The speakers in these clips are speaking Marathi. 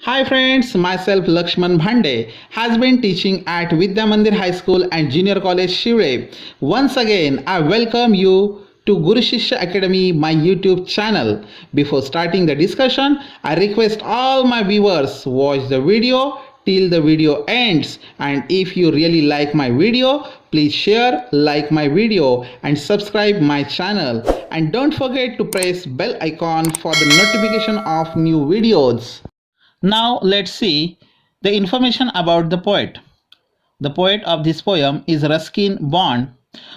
Hi friends, myself Lakshman Bhande has been teaching at Vidya Mandir High School and Junior College Shivre. Once again, I welcome you to Guru Shishya Academy, my YouTube channel. Before starting the discussion, I request all my viewers watch the video till the video ends, and if you really like my video, please share, like my video and subscribe my channel, and don't forget to press bell icon for the notification of new videos. Now let's see the information about the poet. The poet of this poem is Ruskin Bond.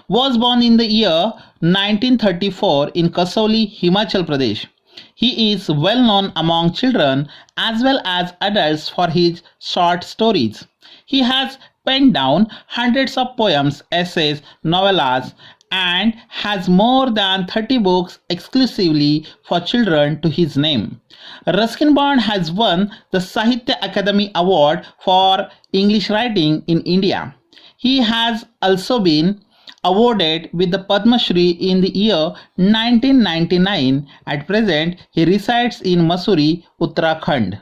Was born in the year 1934 in Kasauli, Himachal Pradesh. He is well known among children as well as adults for his short stories. He has penned down hundreds of poems, essays, novellas, and has more than 30 books exclusively for children to his name. Ruskin Bond has won the Sahitya Akademi Award for English writing in India. He has also been awarded with the Padma Shri in the year 1999. At present, he resides in Mussoorie, Uttarakhand.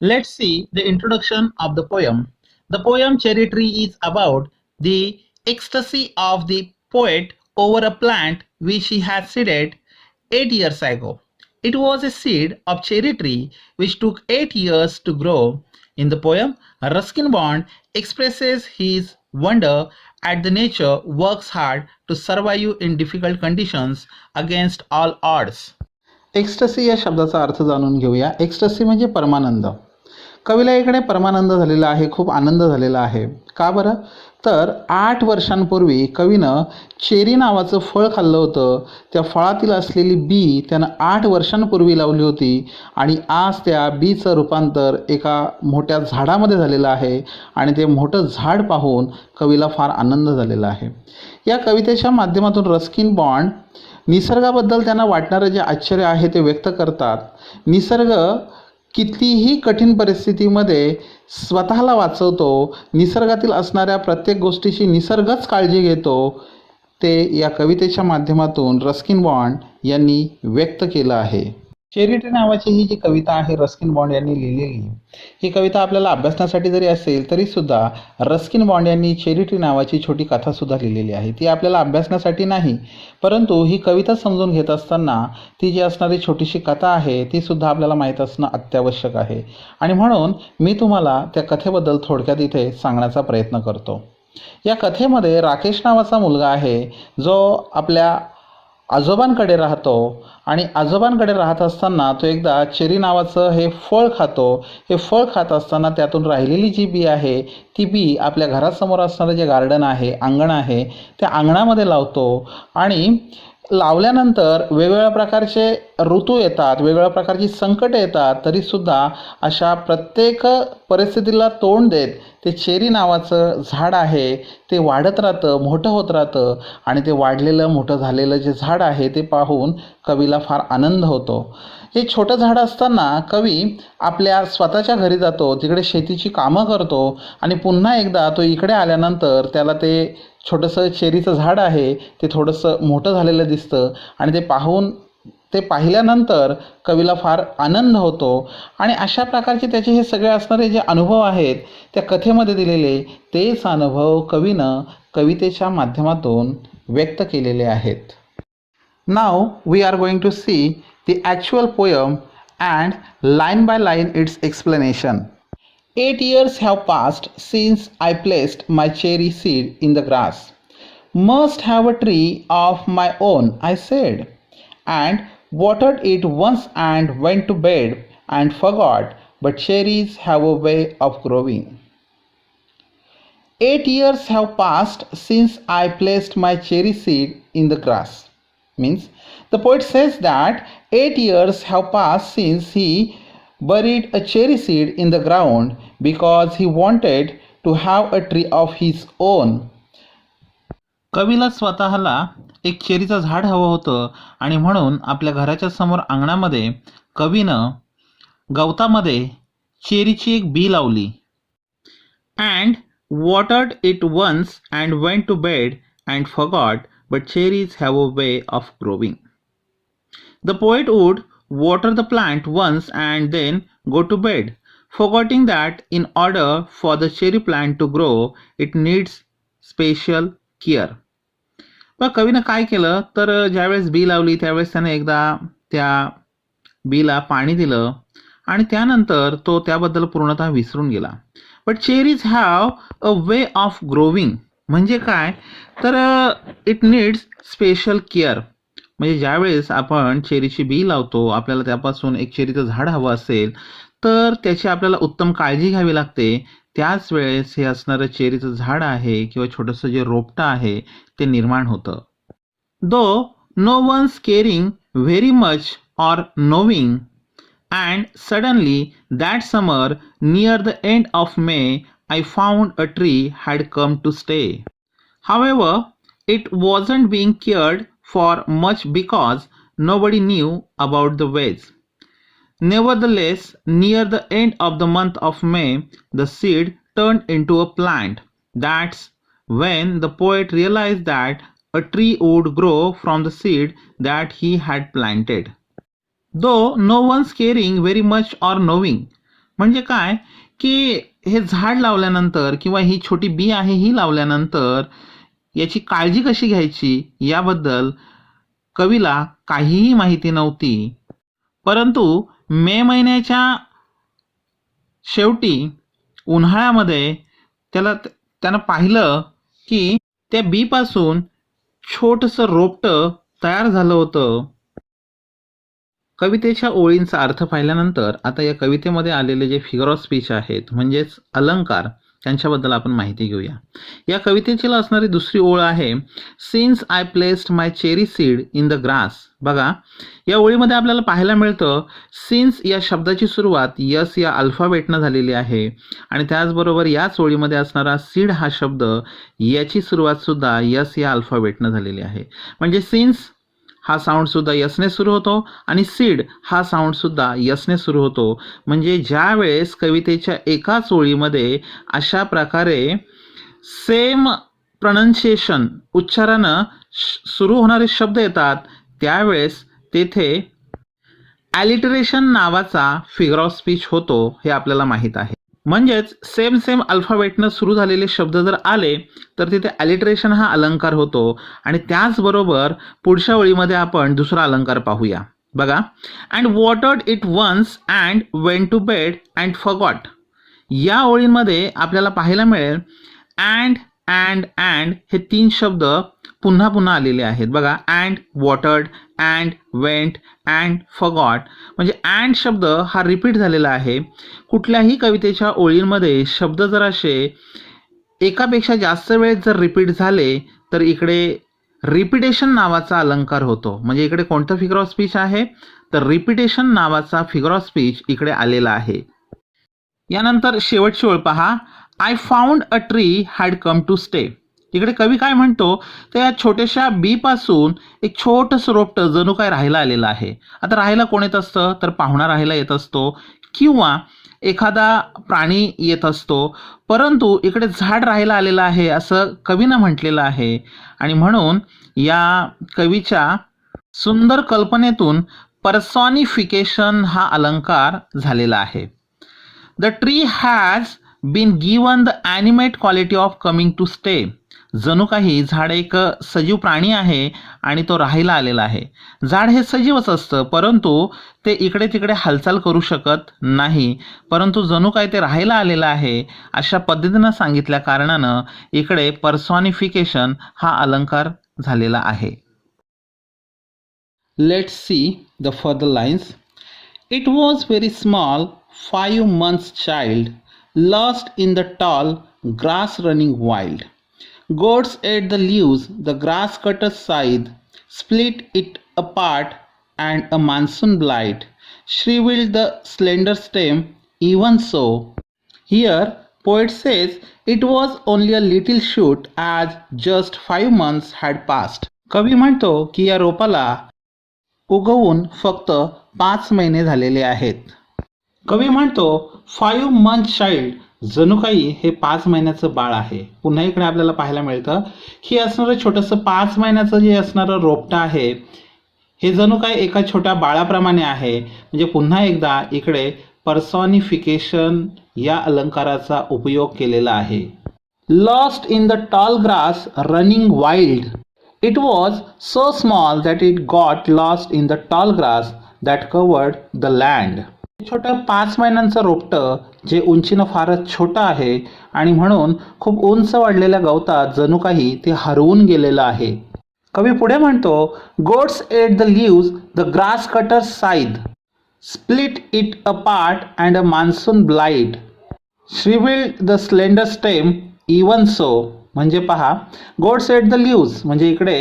Let's see the introduction of the poem. The poem Cherry Tree is about the ecstasy of the poet over a plant which he had seeded 8 years ago. It was a seed of cherry tree which took 8 years to grow. In the poem, Ruskin Bond expresses his wonder at the nature works hard to survive in difficult conditions against all odds. Ecstasy या शब्दाचा अर्थ जाणून घेऊया. एक्स्टसी म्हणजे परमानंद. कवीला इकडे परमानंद झालेला आहे, खूप आनंद झालेला आहे. का बरं? तर 8 वर्षांपूर्वी कवीनं चेरी नावाचं फळ खाल्लं होतं. त्या फळातील असलेली बी त्यानं 8 वर्षांपूर्वी लावली होती आणि आज त्या बीचं रूपांतर एका मोठ्या झाडामध्ये झालेलं आहे आणि ते मोठं झाड पाहून कवीला फार आनंद झालेला आहे. या कवितेच्या माध्यमातून रस्किन बॉन्ड निसर्गाबद्दल त्यांना वाटणारं जे आश्चर्य आहे ते व्यक्त करतात. निसर्ग कितीही कठीण परिस्थितीमध्ये स्वतःला वाचवतो. निसर्गातील असणाऱ्या प्रत्येक गोष्टीची निसर्गच काळजी घेतो. ते या कवितेच्या माध्यमातून रस्किन बॉन्ड यांनी व्यक्त केलं आहे. चेरी ट्री नावाची ही जी कविता आहे रस्किन बॉन्ड यांनी लिहिलेली, ही कविता आपल्याला अभ्यासण्यासाठी जरी असेल तरीसुद्धा रस्किन बॉन्ड यांनी चेरी ट्री नावाची छोटी कथासुद्धा लिहिलेली आहे. ती आपल्याला अभ्यासण्यासाठी नाही, परंतु ही कविता समजून घेत असताना ती जी असणारी छोटीशी कथा आहे तीसुद्धा आपल्याला माहीत असणं अत्यावश्यक आहे. आणि म्हणून मी तुम्हाला त्या कथेबद्दल थोडक्यात इथे सांगण्याचा प्रयत्न करतो. या कथेमध्ये राकेश नावाचा मुलगा आहे जो आपल्या आजोबांकडे राहतो आणि आजोबांकडे राहत असताना तो एकदा चेरी नावाचं हे फळ खातो. हे फळ खात असताना त्यातून राहिलेली जी बी आहे ती बी आपल्या घरासमोर असणारं जे गार्डन आहे, अंगण आहे, त्या अंगणामध्ये लावतो आणि लावल्यानंतर वेगवेगळ्या प्रकारचे ऋतू येतात, वेगवेगळ्या प्रकारची संकटं येतात, तरीसुद्धा अशा प्रत्येक परिस्थितीला तोंड देत ते चेरी नावाचं झाड आहे ते वाढत राहतं, मोठं होत राहतं आणि ते वाढलेलं मोठं झालेलं जे झाड आहे ते पाहून कवीला फार आनंद होतो. हे छोटं झाड असताना कवी आपल्या स्वतःच्या घरी जातो, तिकडे शेतीची कामं करतो आणि पुन्हा एकदा तो इकडे आल्यानंतर त्याला ते छोटंसं चेरीचं झाड आहे ते थोडंसं मोठं झालेलं दिसतं आणि ते पाहिल्यानंतर कवीला फार आनंद होतो. आणि अशा प्रकारचे त्याचे हे सगळे असणारे जे अनुभव आहेत त्या कथेमध्ये दिलेले तेच अनुभव कवीनं कवितेच्या माध्यमातून व्यक्त केलेले आहेत. Now we are going to see the actual poem and line by line its explanation. 8 years have passed since I placed my cherry seed in the grass. Must have a tree of my own, I said, and watered it once and went to bed and forgot, but cherries have a way of growing. 8 years have passed since I placed my cherry seed in the grass. Means the poet says that 8 years have passed since he buried a cherry seed in the ground because he wanted to have a tree of his own. कवीला स्वतःला एक चेरीचं झाड हवं होतं आणि म्हणून आपल्या घराच्या समोर अंगणामध्ये कवीनं गवतामध्ये चेरीची एक बी लावली. And watered it once and went to bed and forgot, but cherries have a way of growing. The poet would water the plant once and then go to bed, forgetting that in order for the cherry plant to grow, it needs special care. मग कवीनं काय केलं तर ज्यावेळेस बी लावली त्यावेळेस त्याने एकदा त्या बीला पाणी दिलं आणि त्यानंतर तो त्याबद्दल पूर्णतः विसरून गेला. But cherries have a way of growing म्हणजे काय तर इट नीड्स स्पेशल केअर. म्हणजे ज्यावेळेस आपण चेरीची बी लावतो आपल्याला त्यापासून एक चेरीचं झाड हवं असेल तर त्याची आपल्याला उत्तम काळजी घ्यावी लागते. त्याच वेळेस हे असणारं चेरीचं झाड आहे किंवा छोटंसं जे रोपटं आहे ते निर्माण होतं. Though no one's caring very much or knowing, and suddenly that summer near the end of May I found a tree had come to stay. However, it wasn't being cared for much because nobody knew about the weeds. Nevertheless, near the end of the month of May, the seed turned into a plant. That's when the poet realized that a tree would grow from the seed that he had planted. Though no one's caring very much or knowing म्हणजे काय की हे झाड लावल्यानंतर किंवा ही छोटी बी आहे ही लावल्यानंतर याची काळजी कशी घ्यायची याबद्दल कवीला काहीही माहिती नव्हती. परंतु मे महिन्याच्या शेवटी उन्हाळ्यामध्ये त्यानं पाहिलं की त्या बीपासून छोटंसं रोपटं तयार झालं होतं. कवितेच्या ओळींचा अर्थ पाहिल्यानंतर आता या कवितेमध्ये आलेले जे फिगर ऑफ स्पीच आहेत म्हणजेच अलंकार त्यांच्याबद्दल आपण माहिती घेऊया. या कवितेची असणारी दुसरी ओळ आहे since I placed my cherry seed in the grass. बघा या ओळीमध्ये आपल्याला पाहायला मिळतं सिन्स या शब्दाची सुरुवात यस या अल्फाबेटनं झालेली आहे आणि त्याचबरोबर याच ओळीमध्ये असणारा सीड हा शब्द याची सुरुवात सुद्धा यस या अल्फाबेटनं झालेली आहे. म्हणजे सिन्स हा साऊंड सुद्धा यसने सुरू होतो आणि सीड हा साऊंड सुद्धा यसने सुरू होतो. म्हणजे ज्या वेळेस कवितेच्या एकाच ओळीमध्ये अशा प्रकारे सेम प्रोनाउन्सिएशन उच्चारानं सुरू होणारे शब्द येतात त्यावेळेस तेथे ॲलिटरेशन नावाचा फिगर ऑफ स्पीच होतो हे आपल्याला माहीत आहे. म्हणजेच सेम अल्फाबेटनं सुरू झालेले शब्द जर आले तर तिथे ॲलिटरेशन हा अलंकार होतो. आणि त्याचबरोबर पुढच्या ओळीमध्ये आपण दुसरा अलंकार पाहूया. बघा and watered it once and went to bed and forgot. या ओळींमध्ये आपल्याला पाहायला मिळेल अँड हे तीन शब्द पुन्हा पुन्हा आलेले आहेत. बघा and watered and went and forgot म्हणजे अँड शब्द हा रिपीट झालेला आहे. कुठल्याही कवितेच्या ओळींमध्ये शब्द जर असे एकापेक्षा जास्त वेळेस जर रिपीट झाले तर इकडे रिपिटेशन नावाचा अलंकार होतो. म्हणजे इकडे कोणतं फिगर ऑफ स्पीच आहे तर रिपिटेशन नावाचा फिगर ऑफ स्पीच इकडे आलेला आहे. यानंतर शेवटची ओळ पहा I found a tree had come to stay. इकडे कवी काय म्हणतो तर या छोट्याशा बी पासून एक छोटंसं रोपटं जणू काय राहायला आलेलं आहे. आता राहायला कोण येत असतं तर पाहुणा राहायला येत असतो किंवा एखादा प्राणी येत असतो. परंतु इकडे झाड राहायला आलेलं आहे असं कवीनं म्हटलेलं आहे आणि म्हणून या कवीच्या सुंदर कल्पनेतून पर्सॉनिफिकेशन हा अलंकार झालेला आहे. The tree has been given the animate quality of coming to stay. जणू काही झाड एक सजीव प्राणी आहे आणि तो राहायला आलेला आहे. झाड हे सजीवच असतं परंतु ते इकडे तिकडे हालचाल करू शकत नाही. परंतु जणू काय ते राहायला आलेलं आहे अशा पद्धतीनं सांगितल्या कारणानं इकडे पर्सॉनिफिकेशन हा अलंकार झालेला आहे. Let's see the further lines. It was very small 5 months child, lost in the tall grass running wild. Goats ate the leaves, the grass cutter's scythe split it apart, and a monsoon blight shriveled the slender stem. Even so, here poet says it was only a little shoot as just 5 months had passed. कवी म्हणतो की या रोपाला उगवून फक्त 5 महिने झालेले आहेत. कवी म्हणतो 5 months चाइल्ड जणू काही हे 5 महिन्याचं बाळ आहे. पुन्हा इकडे आपल्याला पाहायला मिळतं की असणारं छोटंसं 5 महिन्याचं जे असणारं रोपटं आहे हे जणू काय एका छोट्या बाळाप्रमाणे आहे. म्हणजे पुन्हा एकदा इकडे पर्सॉनिफिकेशन या अलंकाराचा उपयोग केलेला आहे. Lost in the tall grass running wild. It was so small that it got lost in the tall grass that covered the land. छोटं 5 महिन्यांचं रोपटं जे उंचीनं फारच छोटं आहे आणि म्हणून खूप उंच वाढलेल्या गवतात जणू काही ते हरवून गेलेलं आहे. कवी पुढे म्हणतो, goats ate the leaves the grass cutters scythe, split it apart and a monsoon blight, shrivelled the slender stem even so. म्हणजे पहा, गोड्स एट द लिव्स म्हणजे इकडे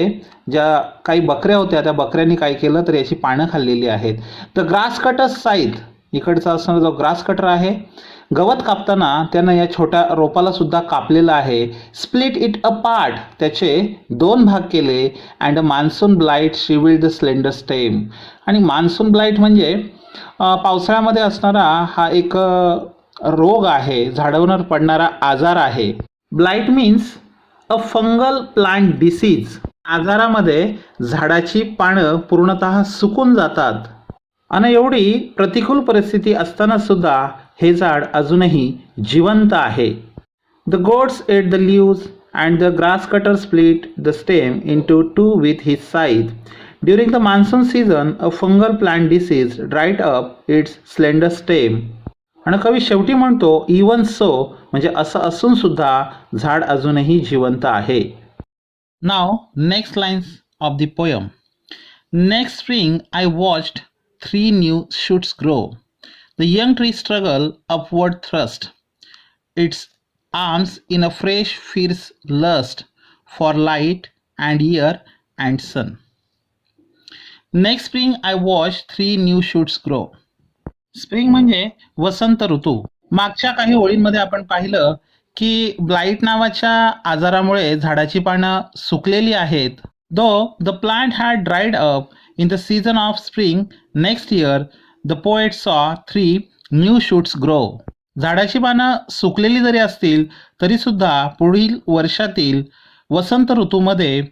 ज्या काही बकऱ्या होत्या त्या बकऱ्यांनी काय केलं तर याची पानं खाल्लेली आहेत. द ग्रास कटर्स साईद, इकडचा असणारा जो ग्रास कटर आहे, गवत कापताना त्यानं या छोट्या रोपाला सुद्धा कापलेलं आहे. स्प्लिट इट अ पार्ट, त्याचे 2 भाग केले. And monsoon blight shrivelled the slender stem. आणि मान्सून ब्लाईट म्हणजे पावसाळ्यामध्ये असणारा हा एक रोग आहे, झाडावर पडणारा आजार आहे. Blight means a fungal plant disease. आजारामध्ये झाडाची पानं पूर्णतः सुकून जातात आणि एवढी प्रतिकूल परिस्थिती असताना सुद्धा हे झाड अजूनही जिवंत आहे. The goats ate the leaves and the grass cutter split the stem into 2 with his scythe. During the monsoon season a fungal plant disease dried up its slender stem. आणि कवी शेवटी म्हणतो, इवन सो म्हणजे असं असून सुद्धा झाड अजूनही जिवंत आहे. Now next lines of the poem. Next spring I watched 3 new shoots grow. The young tree struggle upward thrust its arms in a fresh fierce lust for light and air and sun. Next spring I watched 3 new shoots grow. Spring म्हणजे वसंत ऋतू. मागच्या काही ओळींमध्ये आपण पाहिलं की ब्लाईट नावाच्या आजारामुळे झाडाची पानं सुकलेली आहेत. Though the plant had dried up in the season of spring, next year the poet saw 3 new shoots grow. झाडाची पानं सुकलेली जरी असतील तरी सुद्धा पुढील वर्षातील वसंत ऋतूमध्ये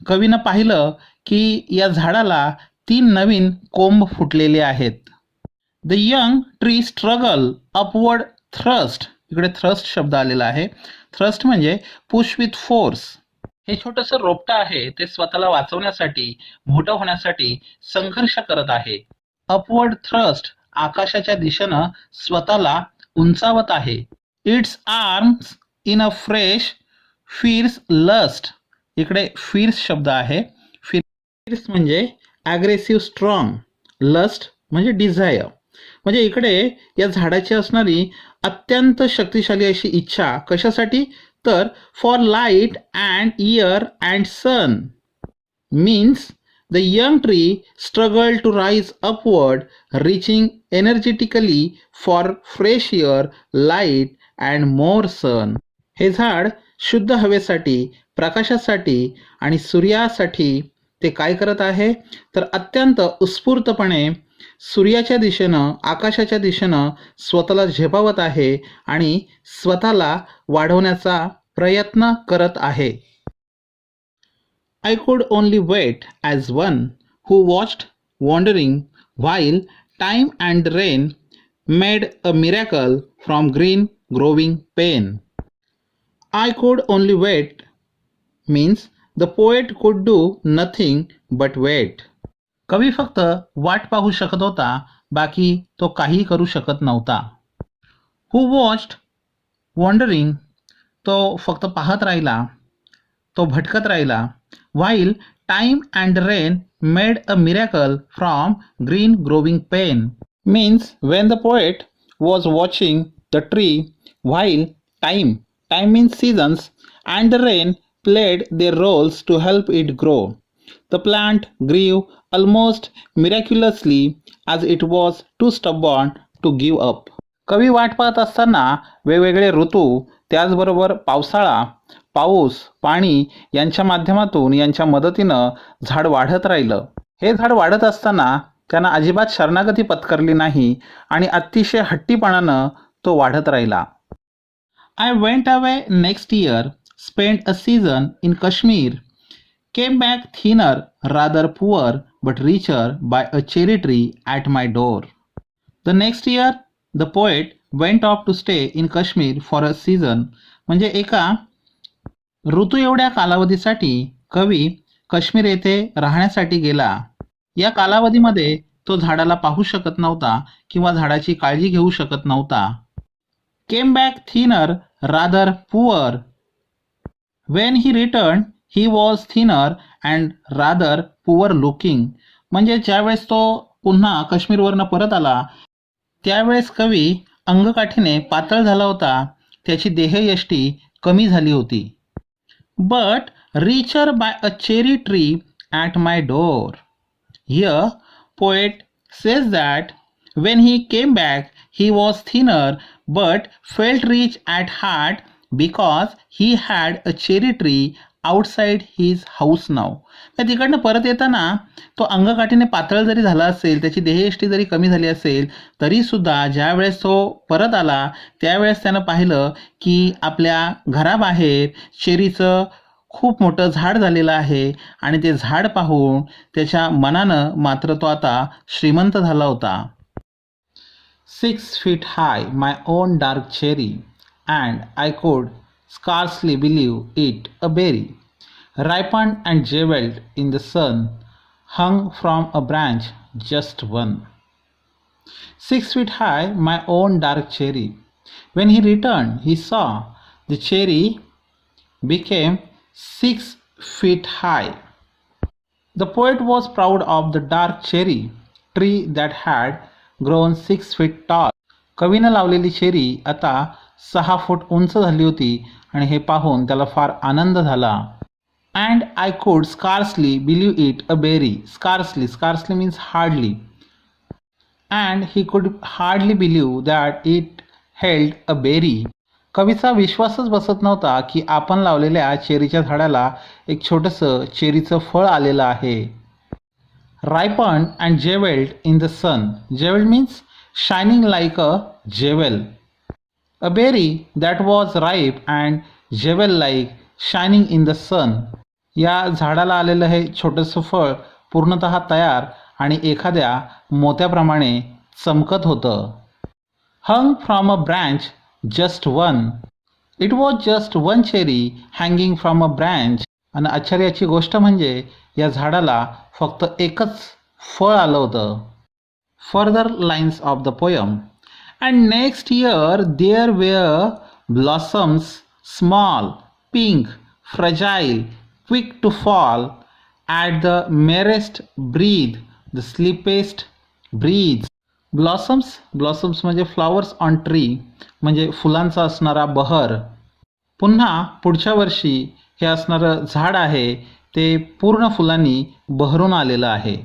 कवीनं पाहिलं की या झाडाला 3 नवीन कोंब फुटलेले आहेत. The young tree struggle upward thrust. इकडे थ्रस्ट शब्द आलेला आहे. थ्रस्ट म्हणजे पुश विथ फोर्स. हे छोटंसं रोपटं आहे ते स्वतःला वाचवण्यासाठी, मोठं होण्यासाठी संघर्ष करत आहे. अपवर्ड थ्रस्ट, आकाशाच्या दिशेनं स्वतःला उंचावत आहे. Its arms in a fresh fierce lust. इकडे फिर्स शब्द आहे. फिर्स म्हणजे ॲग्रेसिव्ह स्ट्रॉंग, लस्ट म्हणजे डिझायर. म्हणजे इकडे या झाडाची असणारी अत्यंत शक्तिशाली अशी इच्छा कशासाठी तर for light and air and sun. Means the young tree struggle to rise upward reaching energetically for fresh air, light and more sun. हे झाड शुद्ध हवेसाठी, प्रकाशासाठी आणि सूर्यासाठी ते काय करत आहे तर अत्यंत उत्स्फूर्तपणे सूर्याच्या दिशेनं, आकाशाच्या दिशेनं स्वतःला झेपावत आहे आणि स्वतःला वाढवण्याचा प्रयत्न करत आहे. I could only wait as one who watched wondering while time and rain made a miracle from green growing pain. I could only wait means the poet could do nothing but wait. कवी फक्त वाट पाहू शकत होता, बाकी तो काही करू शकत नव्हता. हू वॉच्ड वॉन्डरिंग, तो फक्त पाहत राहिला, तो भटकत राहिला. While time and rain made a miracle from green growing pain. Means when the poet was watching the tree while time, time means seasons, and the rain played their roles to help it grow. The plant grew almost miraculously as it was too stubborn to give up. कवी वाट पाहत असताना वेगवेगळे ऋतू, त्याचबरोबर पावसाळा, पाऊस, पाणी यांच्या माध्यमातून, यांच्या मदतीनं झाड वाढत राहिलं. हे झाड वाढत असताना त्यांना अजिबात शरणागती पत्करली नाही आणि अतिशय हट्टीपणानं तो वाढत राहिला. I went away next year, spent a season in Kashmir, came back thinner, rather poor, but richer by a cherry tree at my door. The next year, the poet went off to stay in Kashmir for a season. म्हणजे एका ऋतू एवढ्या कालावधीसाठी कवी काश्मीर येथे राहण्यासाठी गेला. या कालावधीमध्ये तो झाडाला पाहू शकत नव्हता किंवा झाडाची काळजी घेऊ शकत नव्हता. Came back thinner, rather poor. When he returned, he was thinner and rather poor looking. म्हणजे ज्यावेळेस तो पुन्हा काश्मीरवरनं परत आला त्यावेळेस कवी अंगकाठीने पातळ झाला होता, त्याची देहयष्टी कमी झाली होती. But richer by a cherry tree at my door. Here, poet says that when he came back, he was thinner but felt rich at heart because he had a cherry tree outside his house now. त्या तिकडनं परत येताना तो अंगकाठीने पातळ जरी झाला असेल, त्याची देहयष्टी जरी कमी झाली असेल, तरीसुद्धा ज्यावेळेस तो परत आला त्यावेळेस त्यानं पाहिलं की आपल्या घराबाहेर चेरीचं खूप मोठं झाड झालेलं आहे आणि ते झाड पाहून त्याच्या मनानं मात्र तो आता श्रीमंत झाला होता. 6 feet high, my own dark cherry, and I could scarcely believe it a berry, ripened and jeweled in the sun, hung from a branch, just one. 6 feet high, my own dark cherry. When he returned, he saw the cherry became 6 feet high. The poet was proud of the dark cherry tree that had grown 6 feet tall. कवीनं लावलेली चेरी आता 6 फूट उंच झाली होती आणि हे पाहून त्याला फार आनंद झाला. And I could scarcely believe it a berry. Scarcely means hardly. And he could hardly believe that it held a berry. कवीचा विश्वासच बसत नव्हता की आपण लावलेल्या चेरीच्या झाडाला एक छोटंसं चेरीचं फळ आलेलं आहे. Ripened and jeweled in the sun. Jeweled means shining like a jewel. A berry that was ripe and jewel like shining in the sun. या झाडाला आलेलं हे छोटंसं फळ पूर्णतः तयार आणि एखाद्या मोत्याप्रमाणे चमकत होतं. Hung from a branch, just one. It was just one cherry hanging from a branch. आणि आश्चर्याची गोष्ट म्हणजे या झाडाला फक्त एकच फळ आलं होतं. Further lines of the poem. And next year there were blossoms, small, pink, fragile, quick to fall, at the merest breathe, the sleepiest breeze. Blossoms म्हणजे flowers on tree, म्हणजे फुलांचा असणारा बहर. पुन्हा पुढच्या वर्षी हे असणारं झाड आहे ते पूर्ण फुलांनी बहरून आलेलं आहे.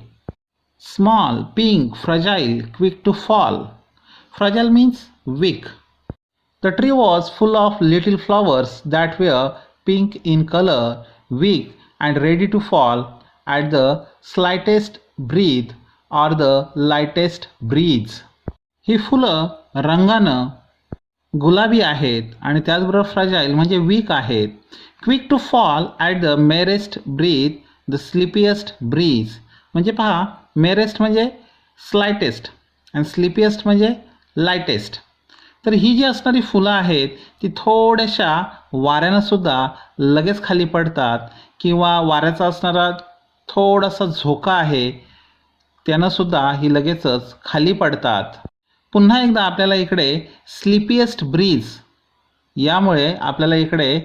Small, pink, fragile, quick to fall. Fragile means weak. The tree was full of little flowers that were pink in colour, weak and ready to fall at the slightest breath or the lightest breeze. ही फुलं रंगानं गुलाबी आहेत आणि त्याचबरोबर फ्रजाईल म्हणजे वीक आहेत. Quick to fall at the merest breath, the slightest breeze. म्हणजे पहा, मेरेस्ट म्हणजे स्लायटेस्ट आणि स्लिपिएस्ट म्हणजे लायटेस्ट. तर ही जी असणारी फुलं आहेत ती थोड्याशा वाऱ्यानंसुद्धा लगेच खाली पडतात किंवा वाऱ्याचा असणारा थोडासा झोका आहे त्यानंसुद्धा ही लगेचच खाली पडतात. पुन्हा एकदा आपल्याला इकडे स्लिपिएस्ट ब्रीज यामुळे आपल्याला इकडे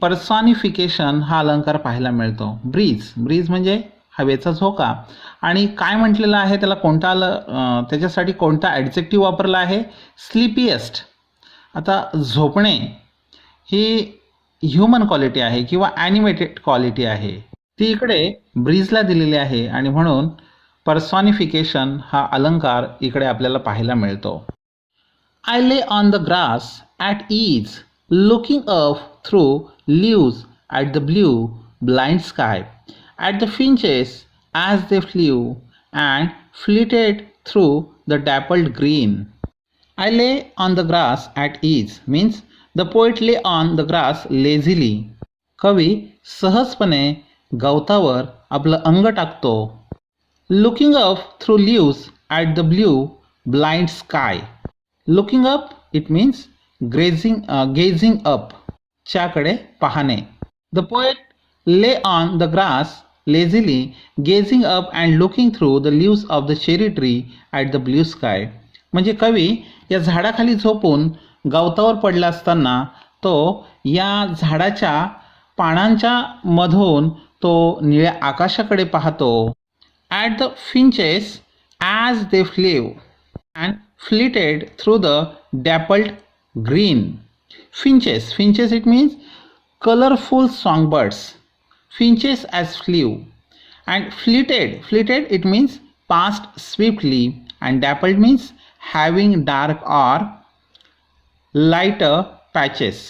पर्सॉनिफिकेशन हा अलंकार पाहायला मिळतो. ब्रीज म्हणजे हवेचा झोका. आणि काय म्हटलेलं आहे त्याला त्याच्यासाठी कोणता ॲडजेक्टिव्ह वापरला आहे? स्लिपिएस्ट. आता झोपणे ही ह्युमन क्वालिटी आहे किंवा ॲनिमेटेड क्वालिटी आहे, ती इकडे ब्रीजला दिलेली आहे आणि म्हणून पर्सॉनिफिकेशन हा अलंकार इकडे आपल्याला पाहायला मिळतो. I lay on the grass at ease, looking up through leaves at the blue blind sky, at the finches as they flew and flitted through the dappled green. I lay on the grass at ease means the poet lay on the grass lazily. कवी सहजपणे गवतावर आपलं अंग टाकतो. Looking up through leaves at the blue blind sky. Looking up it means gazing up. च्याकडे पाहणे. The poet lay on the grass lazily gazing up and looking through the leaves of the cherry tree at the blue sky. म्हणजे कवी या झाडाखाली झोपून गवतावर पडला असताना तो या झाडाच्या पानांच्या मधून तो निळ्या आकाशाकडे पाहतो. At the finches as they flew and flitted through the dappled green. Finches it means colorful songbirds. Finches as flew and flitted it means passed swiftly, and dappled means having dark or lighter patches.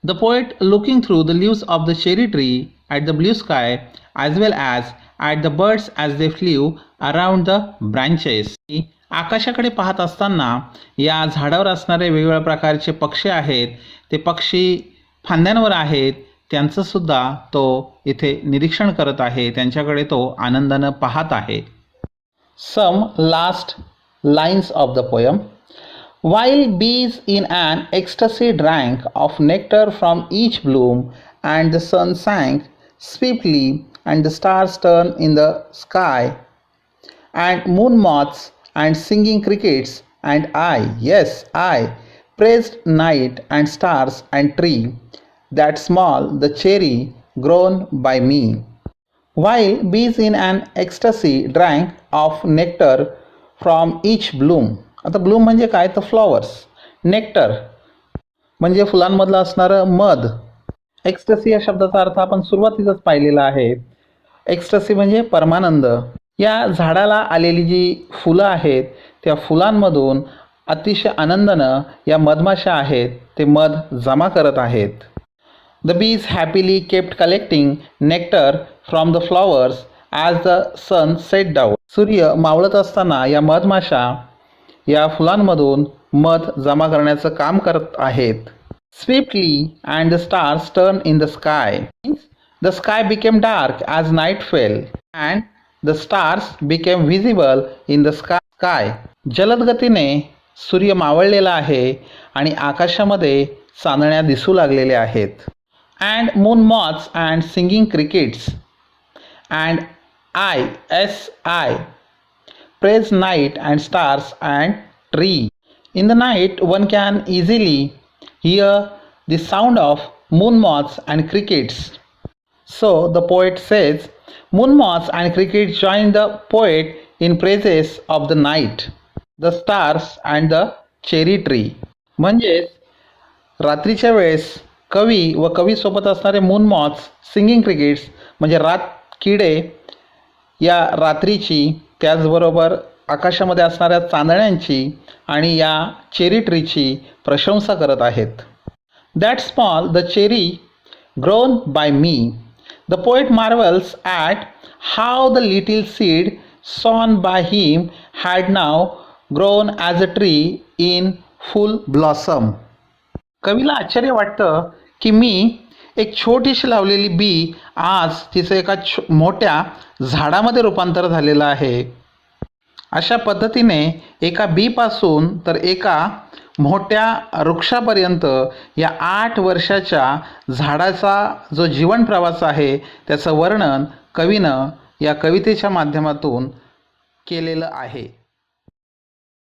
The poet looking through the leaves of the cherry tree at the blue sky as well as at the birds as they flew around the branches. आकाशाकडे पाहत असताना या झाडावर असणारे वेगवेगळ्या प्रकारचे पक्षी आहेत, ते पक्षी फांद्यांवर आहेत, त्यांचं सुद्धा तो इथे निरीक्षण करत आहे, त्यांच्याकडे तो आनंदाने पाहत आहे. Some last lines of the poem. While bees in an ecstasy drank of nectar from each bloom, and the sun sank swiftly, and the stars turned in the sky, and moon moths and singing crickets, and I praised night and stars and tree, that small the cherry grown by me. While bees in an ecstasy drank of nectar from each bloom. आता ब्लूम म्हणजे काय तर फ्लॉवर्स. नेक्टर म्हणजे फुलांमधलं असणारं मध. एक्स्टसी या शब्दाचा अर्थ आपण सुरुवातीलाच पाहिलेला आहे. एक्स्टसी म्हणजे परमानंद. या झाडाला आलेली जी फुलं आहेत त्या फुलांमधून अतिशय आनंदानं या मधमाशा आहेत ते मध जमा करत आहेत. The bees happily kept collecting nectar from the flowers as the sun set down. सूर्य मावळत असताना या मधमाशा या फुलांमधून मध जमा करण्याचं काम करत आहेत. Swiftly and the stars turn in the sky. The sky became dark as night fail and the stars became visible in the sky. जलद गतीने सूर्य मावळलेला आहे आणि आकाशामध्ये चांदण्या दिसू लागलेल्या आहेत. And moon moths and singing crickets and I praise night and stars and tree. In the night one can easily hear the sound of moon moths and crickets. So the poet says moon moths and crickets join the poet in praises of the night, the stars and the cherry tree. म्हणजेच रात्रीच्या वेळेस कवी व कवीसोबत असणारे मून मॉथ्स, सिंगिंग क्रिकेट्स म्हणजे रात किडे या रात्रीची, त्याचबरोबर आकाशामध्ये असणाऱ्या चांदण्यांची आणि या चेरी ट्रीची प्रशंसा करत आहेत. That small the cherry grown by me. The poet marvels at how the little seed sown by him had now grown as a tree in full blossom. कवीला आश्चर्य वाटतं की मी एक छोटीशी लावलेली बी आज तिचं एका मोठ्या झाडामध्ये रूपांतर झालेलं आहे. अशा पद्धतीने एका बीपासून तर एका मोठ्या वृक्षापर्यंत या 8 वर्षाच्या झाडाचा जो जीवन प्रवास आहे त्याचं वर्णन कवीनं या कवितेच्या माध्यमातून केलेलं आहे.